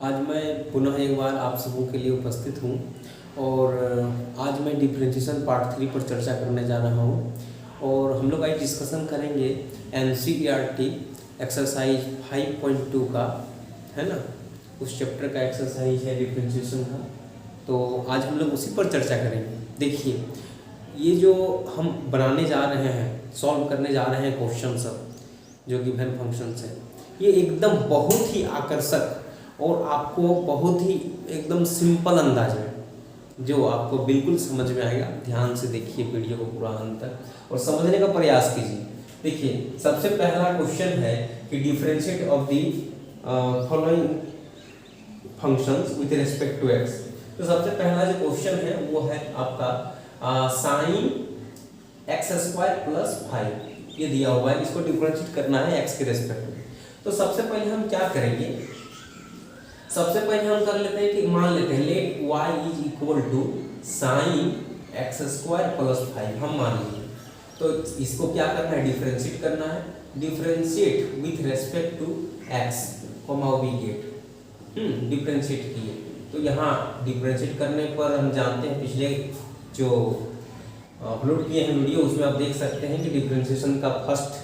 आज मैं पुनः एक बार आप सबों के लिए उपस्थित हूँ और आज मैं डिफरेंशिएशन पार्ट 3 पर चर्चा करने जा रहा हूँ और हम लोग आज डिस्कशन करेंगे एनसीईआरटी एक्सरसाइज 5.2 का, है ना। उस चैप्टर का एक्सरसाइज है डिफरेंशिएशन का, तो आज हम लोग उसी पर चर्चा करेंगे। देखिए, ये जो हम बनाने जा रहे हैं, सॉल्व करने जा रहे हैं क्वेश्चन सब जो गिवन फंक्शंस हैं, ये एकदम बहुत ही आकर्षक और आपको बहुत ही एकदम सिंपल अंदाज में जो आपको बिल्कुल समझ में आएगा। ध्यान से देखिए वीडियो को पूरा अंत तक और समझने का प्रयास कीजिए। देखिए, सबसे पहला क्वेश्चन है कि differentiate of the following functions with respect to x. तो सबसे पहला जो क्वेश्चन है वो है आपका साइन एक्स स्क्वायर प्लस 5 ये दिया हुआ है, इसको डिफरेंशिएट करना है एक्स के रिस्पेक्ट में। तो सबसे पहले हम क्या करेंगे, सबसे पहले हम कर लेते हैं कि मान लेते हैं let y is equal to sine x square plus 5 हम मान लीजिए। तो इसको क्या करना है, डिफरेंशिएट करना है। Differentiate with respect to x comma we get differentiate किए। तो यहाँ डिफरेंशिएट करने पर हम जानते हैं, पिछले जो अपलोड किए हैं वीडियो उसमें आप देख सकते हैं कि डिफरेंशिएशन का फर्स्ट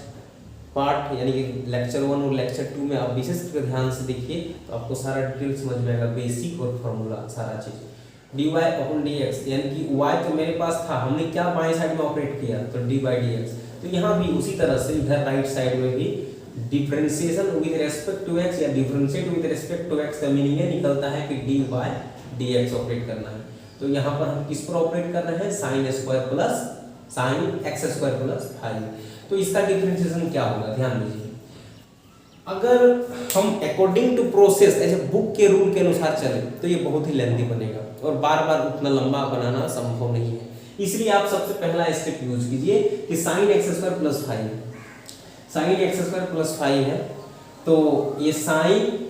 पार्ट यानी कि लेक्चर 1 और लेक्चर 2 में आप विशेष ध्यान से देखिए तो आपको सारा डिटेल समझ में आएगा, बेसिक और फॉर्मूला सारा चीज। D y upon d x यानी कि y तो मेरे पास था, हमने क्या बाएं साइड में ऑपरेट किया तो डी बाई डी एक्स। तो यहाँ भी उसी तरह से इधर राइट साइड में भी differentiation with respect to x या differentiate with respect to x का मीनिंग ये निकलता है कि d by d x operate करना है। तो यहाँ पर हम किस पर ऑपरेट कर रहे हैं, sine square plus sine x square plus 5। तो इसका डिफरेंशिएशन क्या होगा, ध्यान दीजिए। अगर हम अकॉर्डिंग टू प्रोसेस ऐसे बुक के रूल के अनुसार चले तो ये बहुत ही लेंथी बनेगा और बार बार उतना लंबा बनाना संभव नहीं है। इसलिए आप सबसे पहला स्टेप यूज कीजिए कि sign x square plus 5, sign x square plus 5 है। तो ये साइन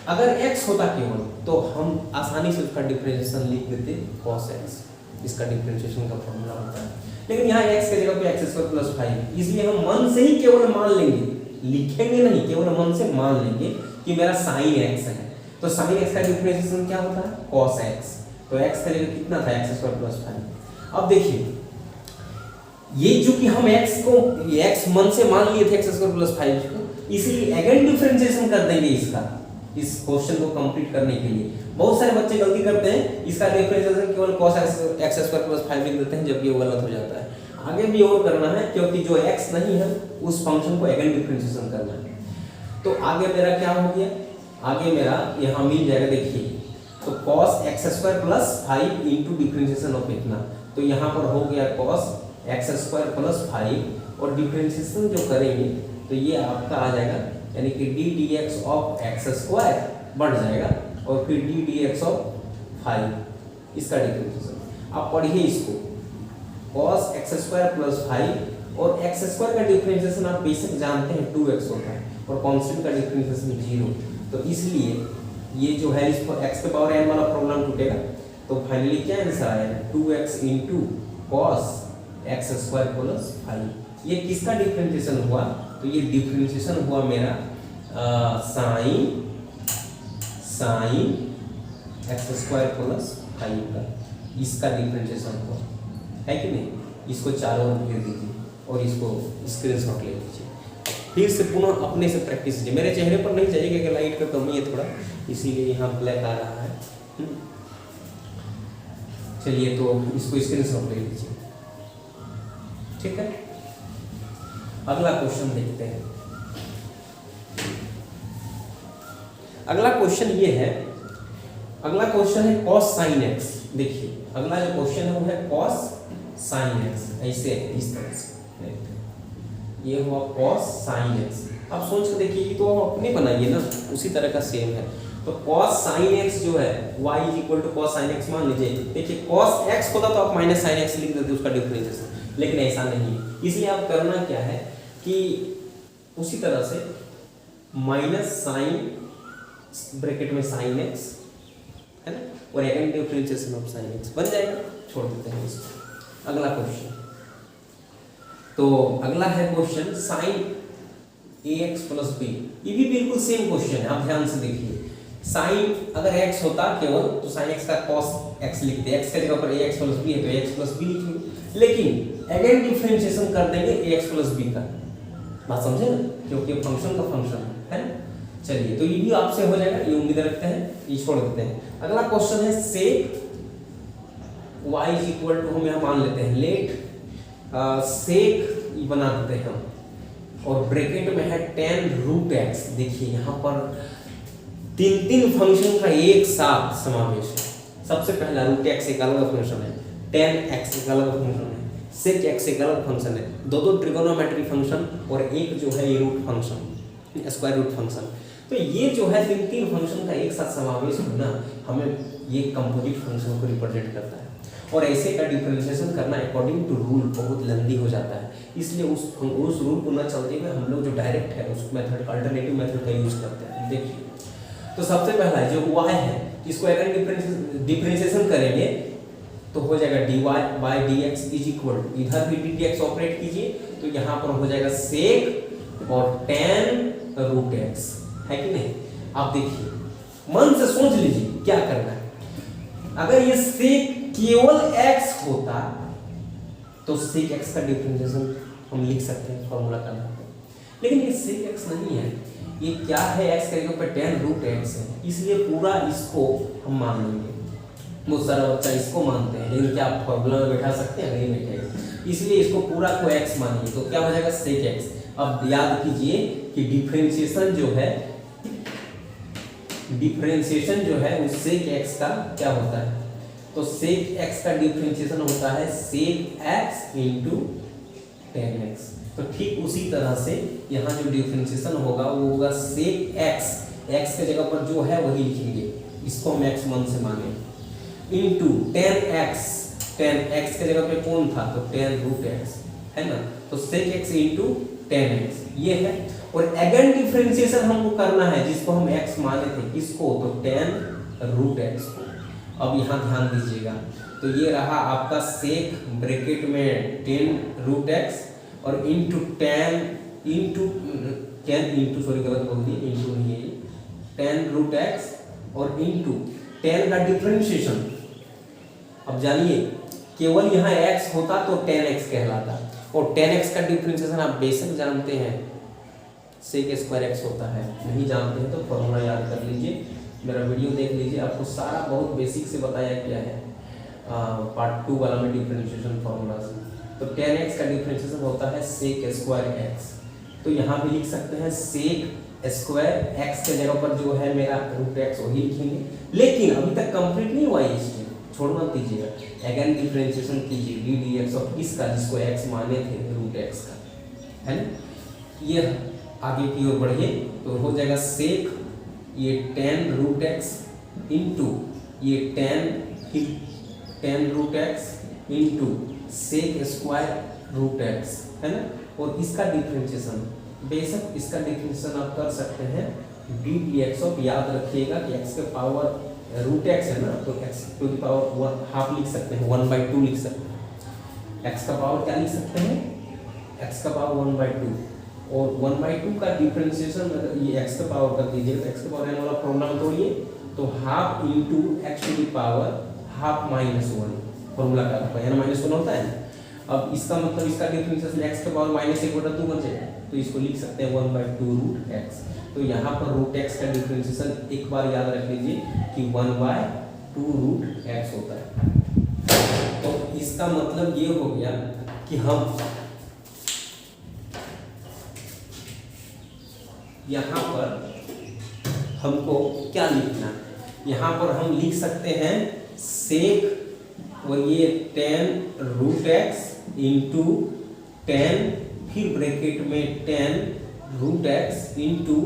अगर x होता केवल तो हम आसानी से उसका डिफरेंशिएशन लिख देते cos x, इसका डिफरेंशिएशन का फॉर्मूला होता है। लेकिन यहाँ x के जगह पे एक्स स्क्वायर प्लस 5, इसलिए हम मन से ही केवल मान लेंगे, लिखेंगे नहीं, केवल मन से मान लेंगे कि मेरा साइन x है। तो साइन x का डिफरेंशिएशन क्या होता है, cos x। तो x का जगह कितना था, एक्स स्क्वायर प्लस 5। अब देखिए, ये जो कि हम x को x मन से मान लिए थे एक्स स्क्वायर प्लस 5 को, इसलिए अगेन डिफरेंशिएशन कर देंगे इसका, इस क्वेश्चन को कंप्लीट करने के लिए। बहुत सारे बच्चे गलती करते हैं, इसका डिफरेंशिएशन केवल cos x स्क्वायर प्लस 5 लिख देते हैं, जबकि वो गलत हो जाता है। आगे भी और करना है, क्योंकि जो x नहीं है उस फंक्शन को अगेन डिफरेंशिएशन करना है। तो आगे मेरा क्या हो गया, आगे मेरा यहाँ मिल जाएगा, देखिए। तो cos x square plus 5 into differentiation of इतना, तो यहाँ पर हो गया cos x स्क्वायर प्लस 5 और डिफरेंशिएशन जो करेंगे तो ये आपका आ जाएगा, यानी कि D d x of x square बढ़ जाएगा और फिर डी डी एक्स ऑफ 5 इसका डिफरेंशिएशन। आप पढ़िए इसको, cos x स्क्वायर प्लस 5 और x स्क्वायर का डिफरेंशिएशन आप बेसिक जानते हैं 2x होता है और कांस्टेंट का डिफरेंशिएशन 0। तो इसलिए ये जो है इस पर x के पावर n वाला प्रॉब्लम टूटेगा। तो फाइनली क्या आंसर आएगा, 2x into cos x square plus 5। ये किसका डिफरेंशिएशन हुआ, तो ये डिफरेंशिएशन हुआ मेरा साइन एक्स स्क्वायर प्लस 5 का, इसका डिफरेंशिएशन हुआ है कि नहीं। इसको चारों ओर घेर दीजिए और इसको स्क्रीनशॉट ले लीजिए। फिर से पुनः अपने से प्रैक्टिस कीजिए। मेरे चेहरे पर नहीं चाहिए क्योंकि लाइट का कमी है थोड़ा, इसीलिए यहाँ ब्लैक आ रहा है। चलिए, तो इसको स्क्रीनशॉट ले लीजिए, ठीक है। अगला क्वेश्चन देखते हैं। अगला क्वेश्चन ये है, अगला क्वेश्चन है cos sin x। देखिए, अगला जो क्वेश्चन है वो है cos sin x, ऐसे इस तरह से ये हुआ cos sin x। आप सोच के देखिए, ये तो हम अपने बनाइए ना, उसी तरह का सेम है। तो cos sin x जो है y is equal to cos sin x मान लीजिए। देखिए, cos x होता तो आप माइनस sin x लिख देते उसका डिफरेंशिएशन, लेकिन ऐसा नहीं है। इसलिए आप करना क्या है कि उसी तरह से माइनस साइन ब्रैकेट में साइन x है ना, और again differentiation of sine x बन जाएगा। छोड़ देते हैं इसको। अगला क्वेश्चन, तो अगला है question sign ax plus b। ये भी बिल्कुल सेम क्वेश्चन है, आप ध्यान से देखिए। साइन अगर x होता केवल तो साइन x का cos x लिखते, x के जगह पर ax प्लस b है तो ax प्लस b लिखेंगे, लेकिन अगेन डिफरेंशिएशन कर देंगे ax प्लस b का। बात समझे ना, क्योंकि फंक्शन का फंक्शन है ना। चलिए तो ये भी आपसे हो जाएगा, ये उम्मीद रखते हैं, ये छोड़ देते हैं। अगला क्वेश्चन है सेक y इज इक्वल टू, हम यहाँ मान लेते हैं लेट सेक बना देते हैं हम, और ब्रैकेट में है tan रूट x। देखिए यहाँ पर तीन फंक्शन का एक साथ समावेश है। सबसे पहला रूट x एक अलग फंक्शन है, tan x एक अलग फंक्शन है, sec x एक अलग फंक्शन है, दो ट्रिगोनोमेट्री फंक्शन और एक जो है ये root function, square root function. तो ये जो है तीन फंक्शन का एक साथ समावेश होना हमें ये कंपोजिट फंक्शन को रिप्रेजेंट करता है। और ऐसे का डिफरेंशिएशन करना अकॉर्डिंग टू रूल बहुत लंबी हो जाता है, इसलिए उस रूल को न चलते हुए हम लोग जो डायरेक्ट है उस मेथड का, अल्टरनेटिव मेथड का यूज करते हैं। देखिए तो सबसे पहला जो y है इसको अगर डिफरेंशिएशन करेंगे तो हो जाएगा dy by dx is equal to, इधर भी dx ऑपरेट कीजिए तो यहाँ पर हो जाएगा सेक और tan रूट x, है कि नहीं। आप देखिए मन से सोच लीजिए क्या करना है। अगर ये सेक केवल x होता तो सेक x का डिफरेंशिएशन हम लिख सकते हैं फॉर्मूला का, लेकिन ये सेक x नहीं है, ये क्या है x के जगह पर tan रूट x है, इसलिए पूरा इसको हम मान लेंगे। बहुत सारा बच्चा इसको मानते हैं, लेकिन क्या आप फॉर्मूला में बैठा सकते हैं, नहीं बैठेगा, इसलिए इसको पूरा को x मानिए तो क्या हो जाएगा सेक x। अब याद कीजिए कि डिफरेंशिएशन जो है उस सेक x का क्या होता है, तो सेक x का डिफरेंशिएशन होता है सेक x इंटू tan x। तो ठीक उसी तरह से यहाँ जो डिफरेंशिएशन होगा वो होगा सेक x के जगह पर जो है वही लिखेंगे, इसको हम x मान से माने, इंटू tan x के जगह पे कौन था तो tan रूट x है ना, तो सेक x इंटू tan x ये है। और अगेन डिफरेंशिएशन हमको करना है जिसको हम x माने थे, किसको तो tan रूट x को। अब यहाँ ध्यान दीजिएगा तो ये रहा आपका सेक ब्रैकेट में tan रूट x और इंटू सॉरी गलत बोल दिए, इंटू नहीं है, tan रूट x और इंटू tan का डिफरेंशिएशन। अब जानिए केवल यहाँ x होता तो tan x कहलाता, और tan x का डिफरेंशिएशन आप बेसिक जानते हैं सेक स्क्वायर x होता है, नहीं जानते हैं तो फॉर्मूला याद कर लीजिए, मेरा वीडियो देख लीजिए, आपको सारा बहुत बेसिक से बताया गया है पार्ट 2 वाला में डिफरेंशिएशन फॉर्मूला से। तो tan x का डिफरेंशिएशन होता है सेक स्क्वायर x, तो यहाँ भी लिख सकते हैं सेक स्क्वायर x के जगह पर जो है मेरा रूट x वही लिखेंगे। लेकिन अभी तक कंप्लीट नहीं हुआ ये स्टेप, छोड़ मत दीजिएगा, अगेन डिफरेंशिएशन कीजिए डी dx ऑफ किसका, जिसको x माने थे रूट x का, है ना। ये आगे की ओर बढ़िए तो हो जाएगा सेक ये tan रूट x इंटू ये tan root x into sec square root x, है ना। और इसका डिफरेंशिएशन, बेशक इसका डिफरेंशिएशन आप कर सकते हैं डी dx ऑफ, याद रखिएगा कि x के पावर रूट x है ना, तो x टू द पावर 1/2 लिख सकते हैं, 1/2 लिख सकते हैं। x का पावर क्या लिख सकते हैं, x का पावर 1/2, और 1/2 का डिफरेंशिएशन ये x का पावर कर दीजिए तो x का पावर वाला फॉर्मूला में तोड़िए तो half into x to the power half minus 1 formula का -1 होता है। अब इसका मतलब इसका डिफरेंशिएशन x का पावर -1/2 बन जाएगा, तो इसको लिख सकते हैं 1/2 रूट x। तो यहाँ पर रूट x का डिफरेंशिएशन एक बार याद रख लीजिए कि 1/2 रूट x होता है। तो इसका मतलब ये हो गया कि हम यहाँ पर हमको क्या लिखना, यहाँ पर हम लिख सकते हैं सेक और ये tan root x into tan, फिर ब्रैकेट में tan रूट x इंटू,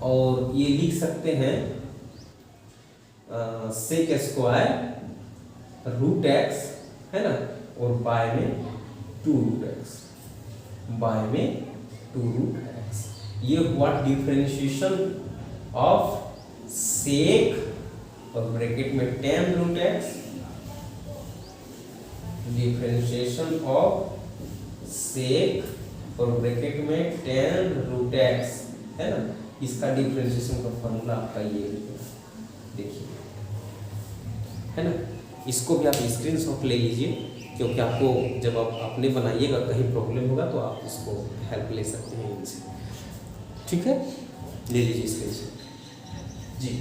और ये लिख सकते हैं सेक स्क्वायर रूट x, है ना, और बाय में 2 रूट x, बाय में 2 रूट x। ये हुआ डिफरेंशिएशन ऑफ सेक और ब्रैकेट में tan root x, differentiation of sec और ब्रैकेट में tan रूट x, है ना। इसका डिफरेंशिएशन का फॉर्मूला आपका ये देखिए, है ना। इसको भी आप स्क्रीनशॉट ले लीजिए, क्योंकि आपको जब आप अपने बनाइएगा कहीं प्रॉब्लम होगा तो आप इसको हेल्प ले सकते हैं इनसे, ठीक है। ले लीजिए स्क्रीनशॉट जी।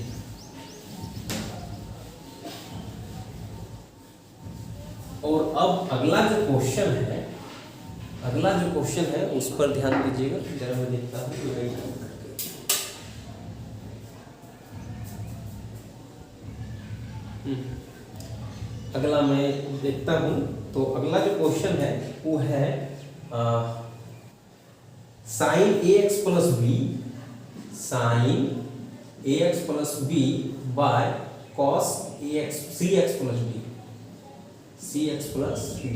और अब अगला जो क्वेश्चन है उस पर ध्यान दीजिएगा। जरा मैं देखता हूँ अगला मैं देखता हूँ। तो अगला जो क्वेश्चन है वो है sine A x plus B by cos C x plus B.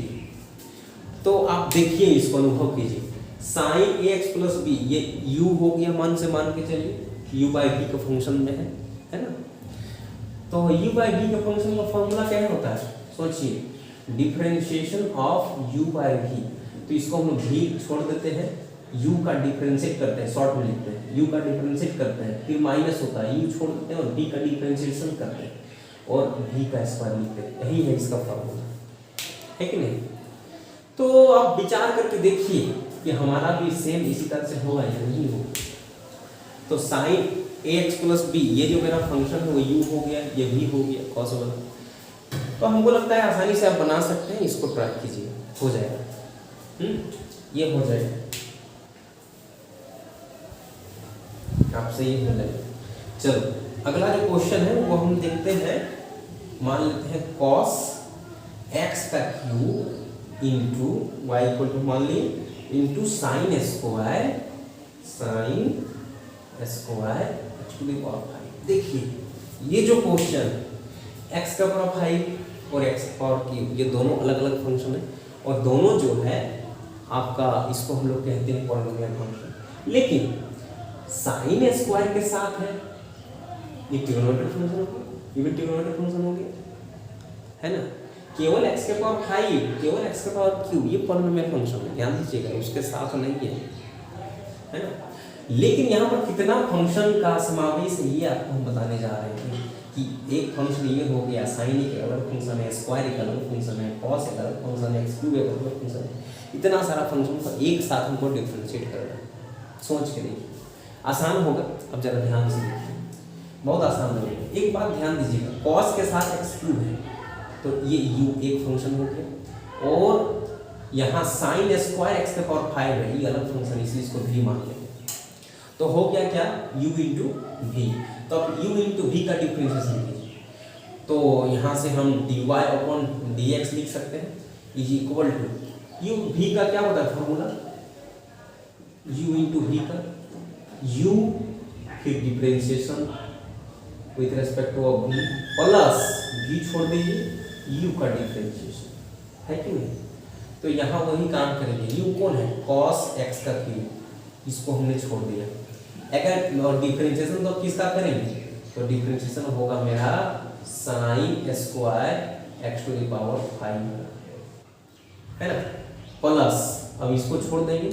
तो आप देखिए, इसको अनुभव कीजिए। Sine A x plus B, ये u हो गया, मान के चलिए u बाई बी का फंक्शन में है ना। तो u बाई बी का फंक्शन का फॉर्मूला क्या होता है, सोचिए, differentiation of u by v। तो इसको हम v छोड़ देते हैं, u का डिफरेंशिएट करते हैं, शॉर्ट में लिखते हैं, u का डिफरेंशिएट करते हैं, फिर माइनस होता है, u छोड़ देते हैं और v का डिफरेंशिएशन करते हैं और v का स्क्वायर लिखते हैं। यही है इसका फॉर्मूला, है कि नहीं। तो आप विचार करके देखिए कि हमारा भी सेम इसी तरह से होगा या नहीं होगा। तो sign A x plus B, ये जो मेरा फंक्शन है वो u हो गया, ये v हो गया cos वाला। तो हमको लगता है आसानी से आप बना सकते हैं, इसको ट्राई कीजिए, हो जाएगा। ये हो जाएगा, आपसे ये हो जाएगा। चलो अगला जो क्वेश्चन है वो हम देखते हैं। मान लेते हैं cos x का cube into y equal to मान ली into sine square to the power 5। देखिए ये जो क्वेश्चन x का पावर 5 और x का पावर क्यूब, ये दोनों अलग अलग फंक्शन है और दोनों जो है आपका, इसको हम लोग कहते हैं पॉलिनोमियल फंक्शन। लेकिन साइन स्क्वायर के साथ है, ये ट्रिग्नोमेट्रिक फंक्शन हो गया, ये भी ट्रिग्नोमेट्रिक फंक्शन हो गया, है ना। केवल x के पावर 5, केवल x के पावर क्यूब, ये पॉलिनोमियल फंक्शन है, ध्यान दीजिएगा, उसके साथ नहीं है ना। लेकिन यहाँ पर कितना फंक्शन का समावेश है ये आपको हम बताने जा रहे हैं कि एक फंक्शन ये हो गया, साइन एक अलग फंक्शन है, स्क्वायर एक अलग फंक्शन है, कॉस एक अलग फंक्शन है, एक्स क्यूब एक अलग फंक्शन है। इतना सारा फंक्शन का एक साथ हमको डिफरेंशिएट करना है। सोच के देखिए, आसान होगा। अब जरा ध्यान से देखिए, बहुत आसान होगा। एक बात ध्यान दीजिएगा, कॉस के साथ एक्स क्यूब है तो ये u एक फंक्शन हो गया, और यहाँ साइन स्क्वायर एक्स के पावर 5 है, ये अलग फंक्शन, इसलिए इसको v मान लेंगे। तो हो गया क्या, u इंटू वी। तो अब u इंटू वी का डिफरेंशिएशन कीजिए, तो यहाँ से हम dy अपॉन dx लिख सकते हैं, is equal to u v का क्या होता है फॉर्मूला, u इंटू वी का u फिर differentiation with respect to v plus v छोड़ दीजिए u का डिफरेंशिएशन, है कि नहीं। तो यहाँ वही काम करेंगे। u कौन है, cos x का क्यूब, इसको हमने छोड़ दिया। अगर और डिफरेंशिएशन तो किसका करेंगे, तो डिफरेंशिएशन होगा मेरा sine square x to the power 5, है ना, प्लस अब इसको छोड़ देंगे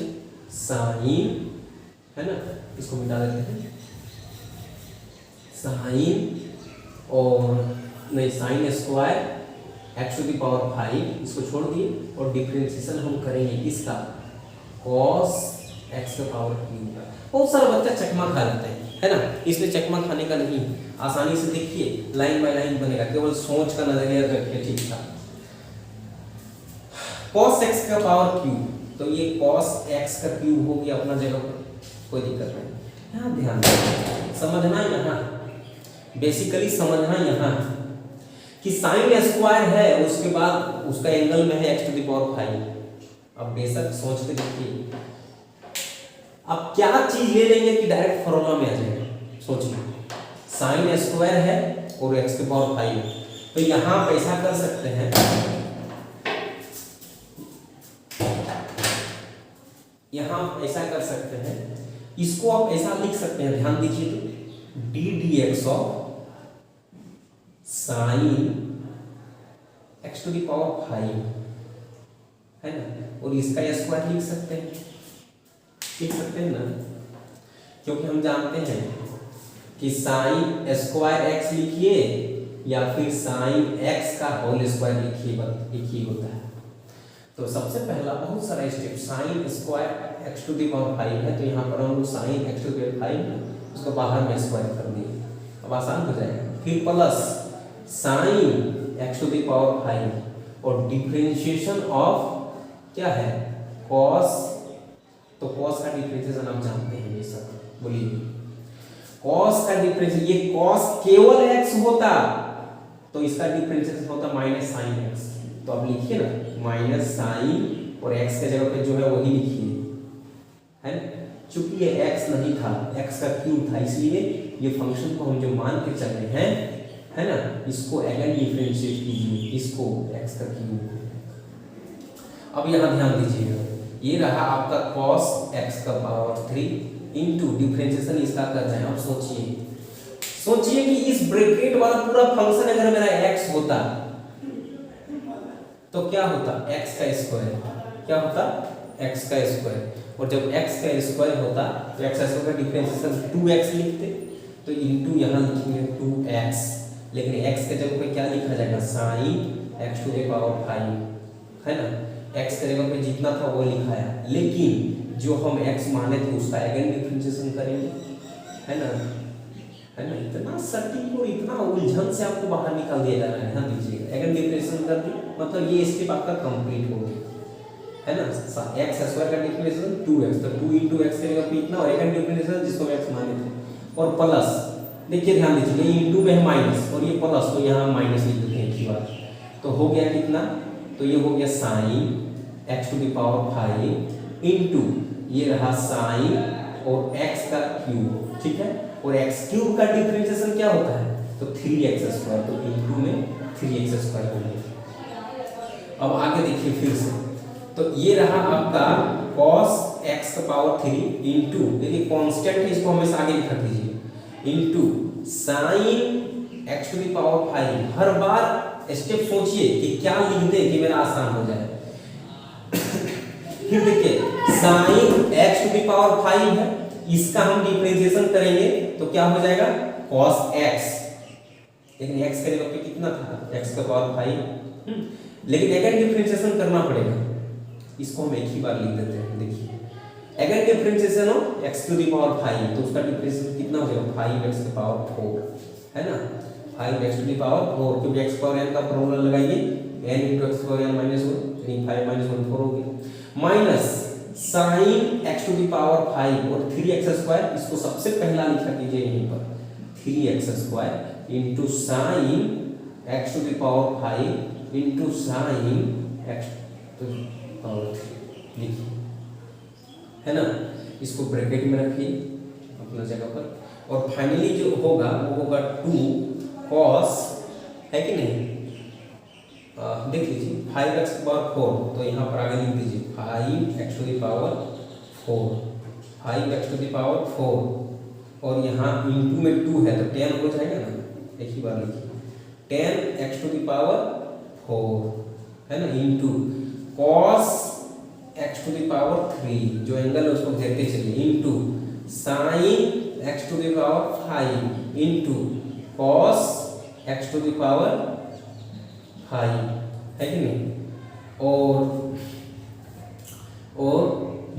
साइन, है ना, इसको मिटा देते हैं, साइन और नहीं sine square x to the power 5, इसको छोड़ दिए और डिफरेंशिएशन हम करेंगे किसका, cos x का पावर क्यूब का। बहुत सारा बच्चा चकमा खा लेते हैं, है ना, इसलिए चकमा खाने का नहीं, आसानी से देखिए लाइन बाय लाइन बनेगा, केवल सोच का नजरिया रखिए, ठीक था। cos x का पावर क्यूब, तो ये cos x का क्यूब हो गया अपना जगह पर, कोई दिक्कत नहीं। यहाँ ध्यान समझना, यहाँ बेसिकली समझना यहाँ कि साइन स्क्वायर है, उसके बाद उसका एंगल में है x टू द पावर 5। अब बेशक सोच के देखिए, अब क्या चीज ले लेंगे कि डायरेक्ट फॉर्मूला में आ जाएगा, सोचिए, साइन स्क्वायर है और x के पावर 5 है, तो यहाँ आप ऐसा कर सकते हैं, यहाँ आप ऐसा कर सकते हैं, इसको आप ऐसा लिख सकते हैं, ध्यान दीजिए, तो d d x of sine x to the power 5, है ना, और इसका स्क्वायर लिख सकते हैं ना, क्योंकि हम जानते हैं कि साइन स्क्वायर एक्स लिखिए या फिर साइन एक्स का होल स्क्वायर लिखिए, एक ही होता है। तो सबसे पहला बहुत सारा step, sine square x to the power 5 है, तो यहाँ पर हम लोग sine x to the power 5 उसको बाहर में स्क्वायर कर दिए, अब आसान हो जाएगा। फिर plus sine x to the power 5 और डिफरेंशिएशन ऑफ क्या है, कॉस। तो कॉस का डिफरेंशिएशन आप जानते हैं ये सब, बोलिए। कॉस का डिफरेंशिएशन, ये कॉस केवल एक्स होता तो इसका डिफरेंशिएशन होता माइनस साइन एक्स। तो आप लिखिए ना माइनस साइन और एक्स के जगह पे जो है वही लिखिए, है ना। चूंकि ये एक्स नहीं था, एक्स का क्यूब था, इसलिए ये फंक्शन को हम जो मान के चल रहे हैं, है ना, इसको अगेन डिफरेंशिएट कीजिए, इसको एक्स का क्यूब। अब यहाँ ध्यान दीजिएगा, ये रहा आपका cos x का पावर 3 इंटू डिफरेंशिएशन इसका कर रहे हैं। अब सोचिए कि इस ब्रैकेट वाला पूरा फंक्शन अगर मेरा x होता तो क्या होता, x का स्क्वायर। क्या होता, x का स्क्वायर। और जब x का स्क्वायर होता तो x का स्क्वायर का डिफरेंशिएशन 2x लिखते, तो इंटू यहाँ लिखेंगे 2x, लेकिन x के जगह पे क्या लिखा जाएगा, sine x to the power 5, है ना। x के जगह पे जितना था वो लिखा है, लेकिन जो हम x माने थे उसका अगेन डिफरेंशिएशन करेंगे, है ना। इतना सटीक और इतना उलझन से आपको बाहर निकाल दिया जा रहा है, ध्यान दीजिएगा। अगेन डिफरेंशिएशन कर दिए, मतलब ये स्टेप आपका कंप्लीट हो गया, है ना। x स्क्वायर का डिफरेंशिएशन 2x, तो 2 into x के जगह पे इतना और अगेन डिफरेंशिएशन जिसको x माने थे, और प्लस। देखिए ध्यान दीजिए, ये इंटू में है माइनस और ये प्लस, तो यहाँ माइनस लिख देते हैं एक बार, तो हो गया कितना, तो ये हो गया sine x to the power 5 into ये रहा साइन और x का क्यूब, ठीक है। और x क्यूब का डिफरेंशिएशन क्या होता है, तो 3x स्क्वायर, तो इंटू में 3x स्क्वायर हो गया। अब आगे देखिए फिर से, तो ये रहा आपका cos x का पावर 3 इंटू, देखिए कांस्टेंट है इसको हमेशा आगे लिखा कीजिए, into sine x to the power 5। हर बार स्टेप सोचिए कि क्या लिख दे कि मेरा आसान हो जाए। फिर देखिए sine x to the power 5 है, इसका हम डिफरेंशिएशन करेंगे तो क्या हो जाएगा, cos x, लेकिन x के जगह पे कितना था, x का पावर 5, लेकिन अगेन डिफरेंशिएशन करना पड़ेगा, इसको हम एक ही बार लिख देते हैं। देखिए अगेन डिफरेंशिएशन हो x टू द पावर 5, तो उसका डिफरेंशिएशन कितना हो जाएगा, 5x की पावर 4, है ना। 5x टू द पावर 4, क्योंकि x पावर n का फॉर्मूला लगाइए, n into x power n minus 1, यानी 5 minus 1 4 हो गया, minus sine x to the power 5 और 3x स्क्वायर, इसको सबसे पहला लिखा कीजिए यहीं पर, 3x square into sine x to the power 5 into sine x to the power 3, लिखिए, है ना। इसको ब्रैकेट में रखिए अपना जगह पर, और फाइनली जो होगा वो होगा 2 cos, है कि नहीं, देख लीजिए 5x की पावर 4, तो यहाँ पर आगे लिख दीजिए 5x to the power 4, 5x to the power 4, और यहाँ इंटू में 2 है तो 10 हो जाएगा ना, एक ही बार लिखिए 10x टू द पावर 4, है ना, into cos x to the power 3, जो एंगल है उसको घेरते चलिए, into sine x to the power 5 into cos x to the power 5, है कि नहीं, और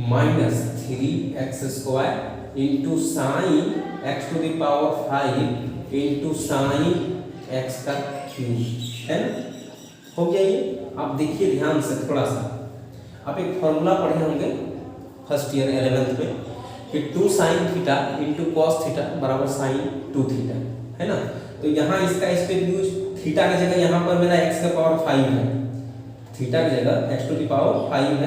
minus 3x square into sine x to the power 5 into sine x का क्यूब, है ना। हो गया ये। आप देखिए ध्यान से थोड़ा सा, आप एक फॉर्मूला पढ़े होंगे फर्स्ट ईयर 11th में कि 2 sine theta into cos theta बराबर साइन 2 थीटा, है ना। तो यहाँ इसका स्टेप यूज, थीटा की जगह यहाँ पर मेरा x का पावर 5 है, थीटा की जगह x टू द पावर 5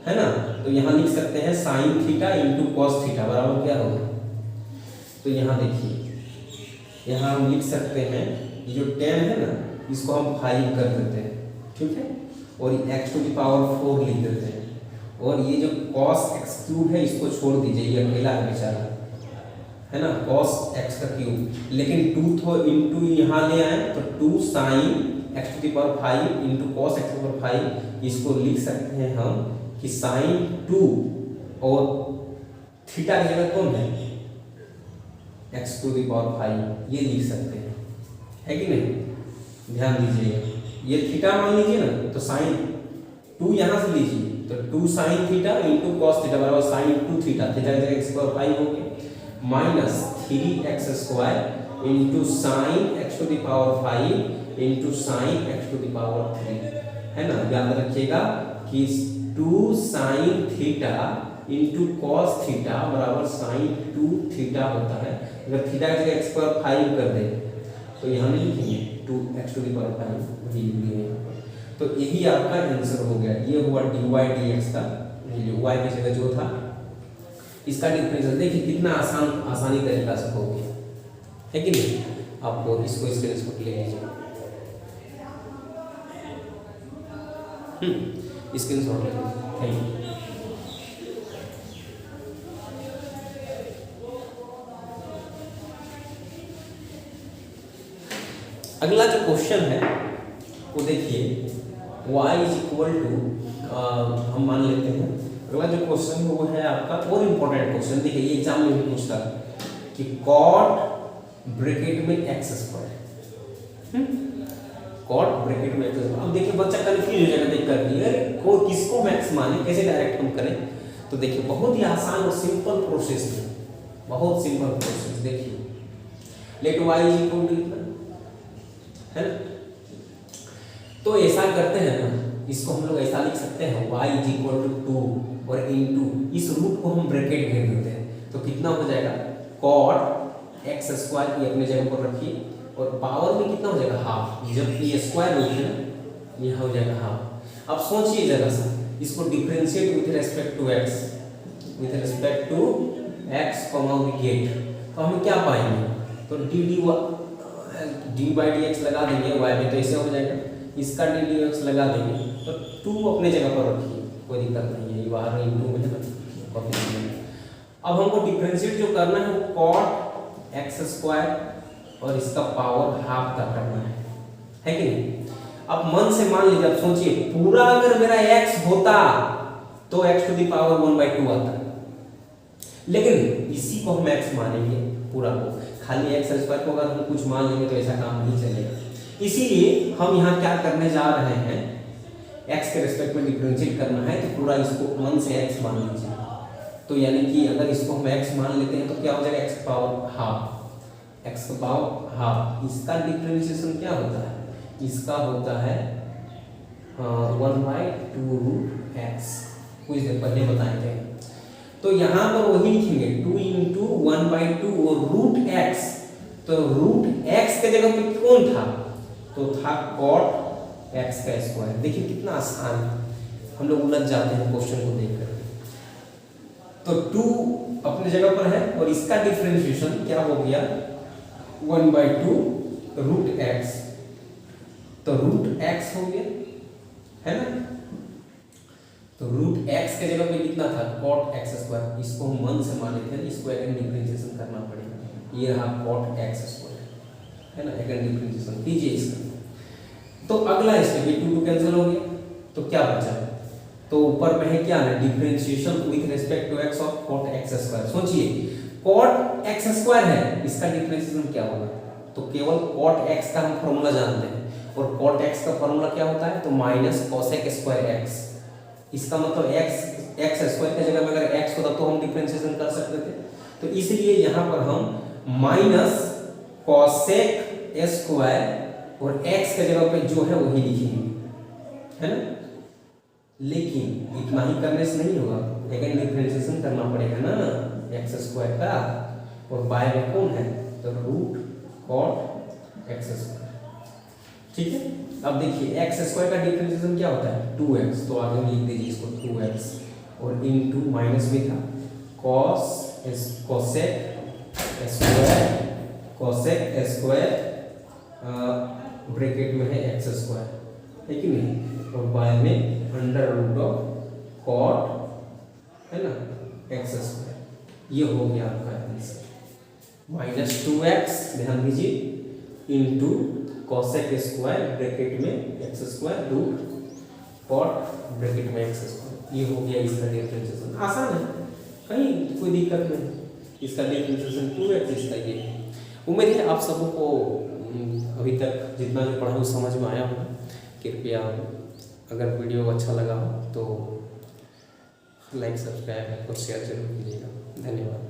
है ना, तो यहाँ लिख सकते हैं sign theta into cos theta बराबर क्या होगा, तो यहाँ देखिए, यहाँ हम लिख सकते हैं ये जो 10 है ना, इसको हम 5 कर देते हैं, ठीक है, और x टू द पावर 4 लिख देते हैं, और ये जो cos x क्यूब है इसको छोड़ दीजिए, ये अकेला है बेचारा, है ना, cos x का क्यूब, लेकिन 2 तो इंटू यहाँ ले आए तो 2 sine x to the power 5 into cos x to the power 5, इसको लिख सकते हैं हम कि साइन 2 और थीटा की जगह कौन है एक्स टू द पावर 5 ये लिख सकते हैं, है कि नहीं? ध्यान दीजिए, ये थीटा मान लीजिए ना, तो साइन 2 यहाँ से लीजिए, तो 2 sine theta into cos theta बराबर साइन 2 थीटा, थीटा की जगह एक्स पावर 5 हो गया, minus 3x square into sine x to the power 5 into sine x to the power 3, है ना? याद रखिएगा कि 2 sine theta into cos theta बराबर साइन 2 थीटा होता है। अगर थीटा की जगह एक्स पावर 5 कर दें तो यहाँ नहीं लिखेंगे 2x टू द पावर 5, वही लिखेंगे यहाँ पर। तो यही आपका आंसर हो गया। ये हुआ dy dx का y की जगह जो था इसका डिफरेंशियल। देखिए कितना आसानी तरीका से हो गया, है कि नहीं? आपको इसको स्क्रीनशॉट ले लीजिए, स्क्रीनशॉट ले लीजिए। Thank you. अगला जो क्वेश्चन है वो देखिए y इज इक्वल टू, हम मान लेते हैं अगला जो क्वेश्चन है वो है आपका और इम्पोर्टेंट क्वेश्चन। देखिए ये एग्जाम में भी पूछता है कि कॉट ब्रैकेट में एक्स स्क्वायर, कॉट ब्रैकेट में एक्स स्क्वायर। अब देखिए बच्चा कंफ्यूज हो जाएगा देख कर कि को किसको मैक्स माने, कैसे डायरेक्ट हम करें। तो देखिए बहुत ही आसान और सिंपल प्रोसेस है, बहुत सिंपल प्रोसेस। देखिए let y is equal to, है ना? तो ऐसा करते हैं ना, इसको हम लोग ऐसा लिख सकते हैं y इज इक्वल टू 2 और इनटू इस रूट को हम ब्रैकेट घेर देते हैं, तो कितना हो जाएगा cot x स्क्वायर की अपने जगह पर रखिए और पावर में कितना हो जाएगा हाफ, जब ये स्क्वायर रूट है ना यह हो जाएगा हाफ। अब सोचिए जरा सा, इसको differentiate with respect to x, with respect to x comma we get, तो हम क्या पाएंगे? तो डी बाई डी एक्स लगा देंगे y में, तो ऐसे हो जाएगा। इसका डी डी एक्स लगा देंगे तो 2 अपने जगह पर रखिए, कोई दिक्कत नहीं है, ये बाहर में इंटू में है ना। अब हमको डिफरेंशिएट जो करना है वो कॉट एक्स स्क्वायर और इसका पावर हाफ का करना है कि नहीं? अब मन से मान लीजिए, अब सोचिए पूरा अगर मेरा x होता तो x टू द पावर 1/2 आता, लेकिन इसी को हम x मानेंगे पूरा को, खाली एक्स स्क्वायर को अगर हम कुछ मान लेंगे तो ऐसा काम नहीं चलेगा। इसीलिए हम यहाँ क्या करने जा रहे हैं, x के रिस्पेक्ट में डिफरेंशिएट करना है तो पूरा इसको मन से x मान लीजिए। तो यानी कि अगर इसको हम x मान लेते हैं तो क्या हो जाएगा x पावर हाफ, x का पावर हाफ। इसका डिफरेंशिएशन क्या होता है? इसका होता है 1/2 रूट x, कुछ देर पहले बताए थे। तो यहाँ पर वही लिखेंगे 2 इंटू 1/2 और रूट x, तो रूट x के जगह पे कौन था? तो था cot x का स्क्वायर। देखिए कितना आसान है, हम लोग उलझ जाते हैं क्वेश्चन को देखकर। तो 2 अपने जगह पर है और इसका डिफरेंशिएशन क्या हो गया 1/2 रूट x, तो रूट x हो गया, है ना? तो रूट x के जगह पे कितना था cot x स्क्वायर, इसको हम मन से माने थे, इसको अगेन डिफरेंशिएशन करना पड़ेगा। ये रहा cot x स्क्वायर, है ना? अगेन डिफरेंशिएशन कीजिए इसका। तो अगला स्टेप, ये 2 कैंसिल हो गया तो क्या बचा? तो ऊपर में है क्या ना, differentiation with respect to x of cot x square. सोचिए cot x स्क्वायर है, इसका डिफरेंशिएशन क्या होगा? तो केवल cot x का हम फॉर्मूला जानते हैं और cot x का फॉर्मूला क्या होता है? तो माइनस cosec स्क्वायर x। इसका मतलब x स्क्वायर की जगह में अगर x होता तो हम डिफरेंशिएशन कर सकते थे, तो इसलिए यहाँ पर हम माइनस cosec स्क्वायर और x के जगह पे जो है वही लिखेंगे, है ना? लेकिन इतना ही करने से नहीं होगा, अगेन डिफरेंशिएशन करना पड़ेगा ना x स्क्वायर का, और बाय में कौन है? तो रूट cot x स्क्वायर। ठीक है, अब देखिए x स्क्वायर का डिफरेंशिएशन क्या होता है 2x, तो आगे लिख दीजिए इसको 2x और इनटू माइनस में था cosec स्क्वायर ब्रैकेट में है x स्क्वायर, है कि नहीं? और बाय में अंडर रूट ऑफ cot, है ना, x स्क्वायर। ये हो गया आपका आंसर माइनस 2x, ध्यान दीजिए, इनटू cosec स्क्वायर ब्रैकेट में x square root cot bracket में x स्क्वायर। ये हो गया इसका डिफरेंशिएशन। आसान है, कहीं कोई दिक्कत नहीं, इसका डिफरेंशिएशन 2x, इसका ये। उम्मीद है आप सबों को अभी तक जितना भी पढ़ा वो समझ में आया होगा। कृपया अगर वीडियो अच्छा लगा हो तो लाइक, सब्सक्राइब और शेयर जरूर कीजिएगा। धन्यवाद।